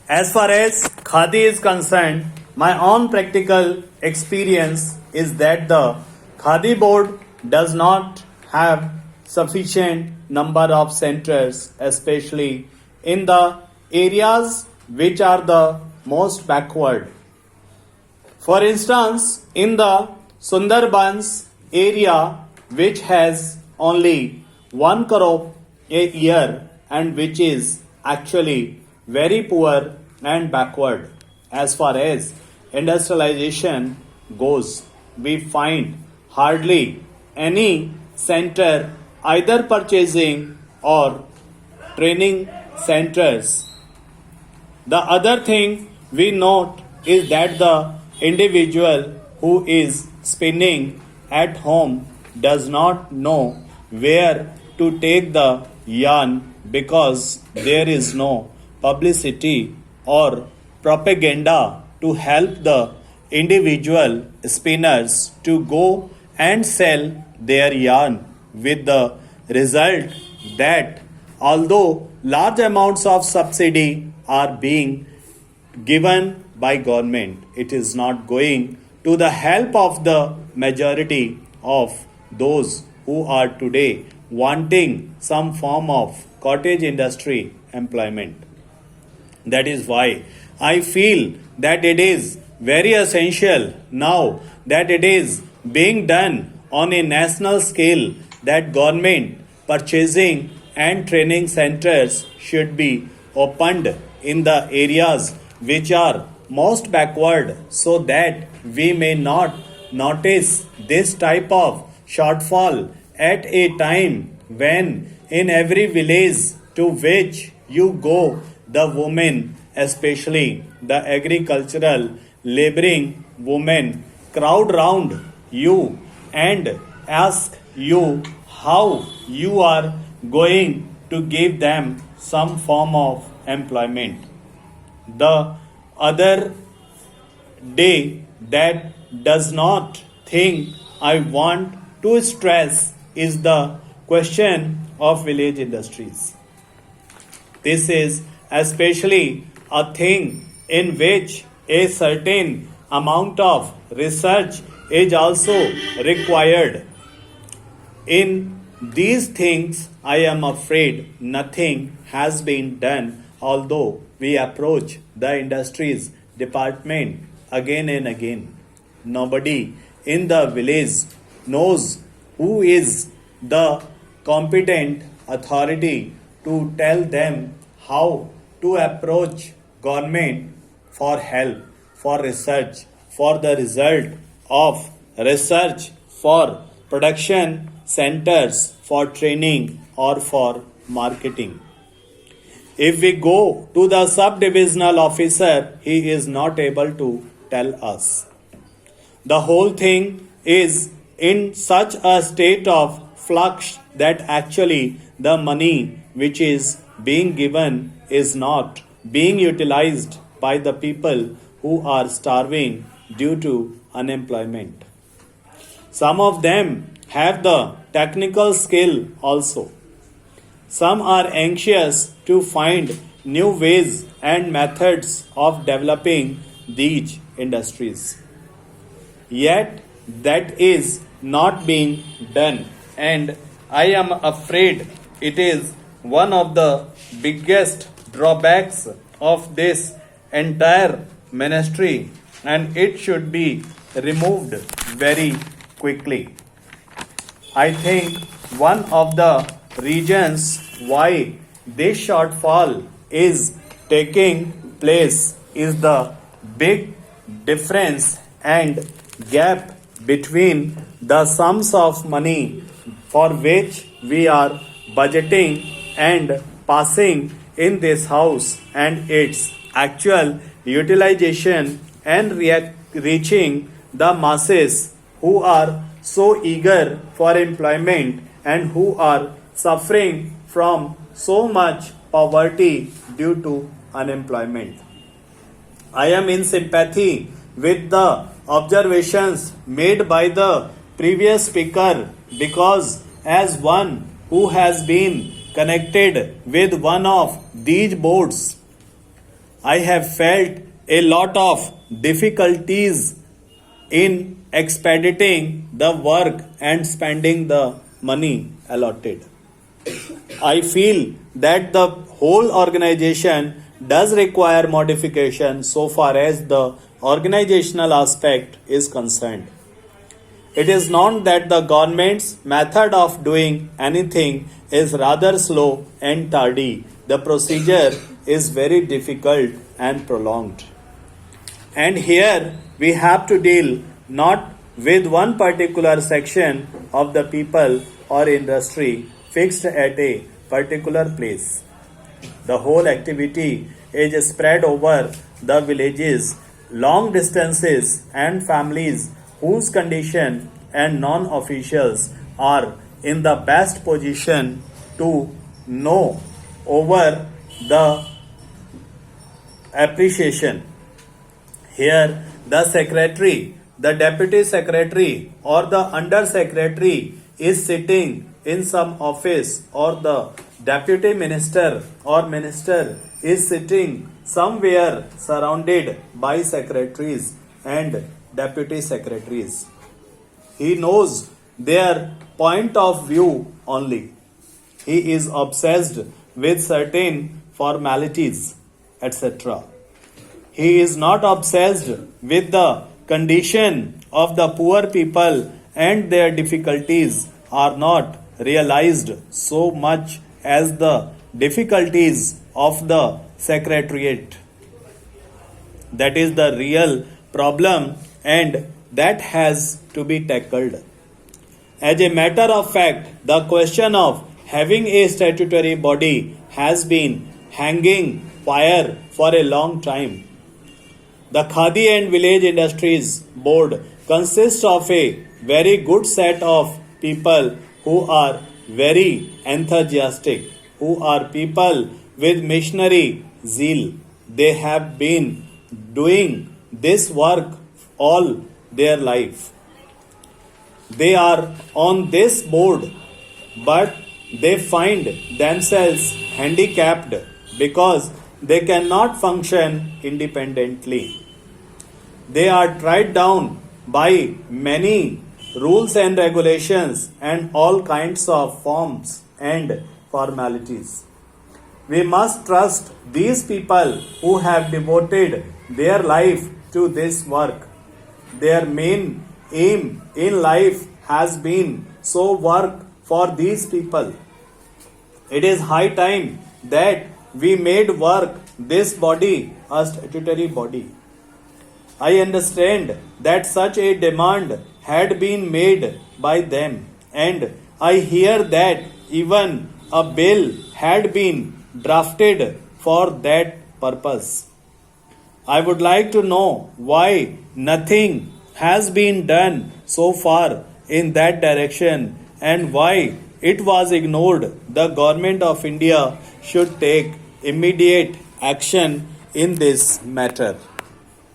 As far as Khadi is concerned, my own practical experience is that the Khadi board does not have sufficient number of centers, especially in the areas which are the most backward. For instance, in the Sundarbans area, which has only 1 crore a year and which is actually very poor and backward as far as industrialization goes, we find hardly any center either purchasing or training centers. The other thing we note is that the individual who is spinning at home does not know where to take the yarn because there is no publicity or propaganda to help the individual spinners to go and sell their yarn, with the result that although large amounts of subsidy are being given by government, it is not going to the help of the majority of those who are today wanting some form of cottage industry employment. That is why I feel that it is very essential now that it is being done on a national scale that government purchasing and training centers should be opened in the areas which are most backward so that we may not notice this type of shortfall at a time when in every village to which you go, the women, especially the agricultural laboring women, crowd round you and ask you how you are going to give them some form of employment. The other day that does not think I want to stress is the question of village industries. This is especially a thing in which a certain amount of research is also required. In these things, I am afraid nothing has been done, although we approach the industries department again and again. Nobody in the village knows who is the competent authority to tell them how to approach government for help, for research, for the result of research, for production centers, for training or for marketing. If we go to the sub-divisional officer, he is not able to tell us. The whole thing is in such a state of flux that actually the money which is being given is not being utilized by the people who are starving due to unemployment. Some of them have the technical skill also. Some are anxious to find new ways and methods of developing these industries. Yet that is not being done, and I am afraid it is one of the biggest drawbacks of this entire ministry, and it should be removed very quickly. I think one of the reasons why this shortfall is taking place is the big difference and gap between the sums of money for which we are budgeting and passing in this house and its actual utilization and reaching the masses who are so eager for employment and who are suffering from so much poverty due to unemployment. I am in sympathy with the observations made by the previous speaker because as one who has been connected with one of these boards, I have felt a lot of difficulties in expediting the work and spending the money allotted. I feel that the whole organization does require modification so far as the organizational aspect is concerned. It is known that the government's method of doing anything is rather slow and tardy. The procedure is very difficult and prolonged. And here we have to deal not with one particular section of the people or industry fixed at a particular place. The whole activity is spread over the villages, long distances, and families whose condition and non-officials are in the best position to know over the appreciation. Here, the secretary, the deputy secretary, or the under secretary is sitting in some office, or the deputy minister or minister is sitting somewhere surrounded by secretaries and deputy secretaries. He knows their point of view only. He is obsessed with certain formalities, etc. He is not obsessed with the condition of the poor people, and their difficulties are not realized so much as the difficulties of the secretariat. That is the real problem, and that has to be tackled. As a matter of fact, the question of having a statutory body has been hanging fire for a long time. The Khadi and Village Industries Board consists of a very good set of people who are very enthusiastic, who are people with missionary zeal. They have been doing this work all their life. They are on this board, but they find themselves handicapped because they cannot function independently. They are tied down by many rules and regulations and all kinds of forms and formalities. We must trust these people who have devoted their life to this work. Their main aim in life has been so work for these people. It is high time that we made work this body a statutory body. I understand that such a demand had been made by them, and I hear that even a bill had been drafted for that purpose. I would like to know why nothing has been done so far in that direction, and why it was ignored. The government of India should take immediate action in this matter.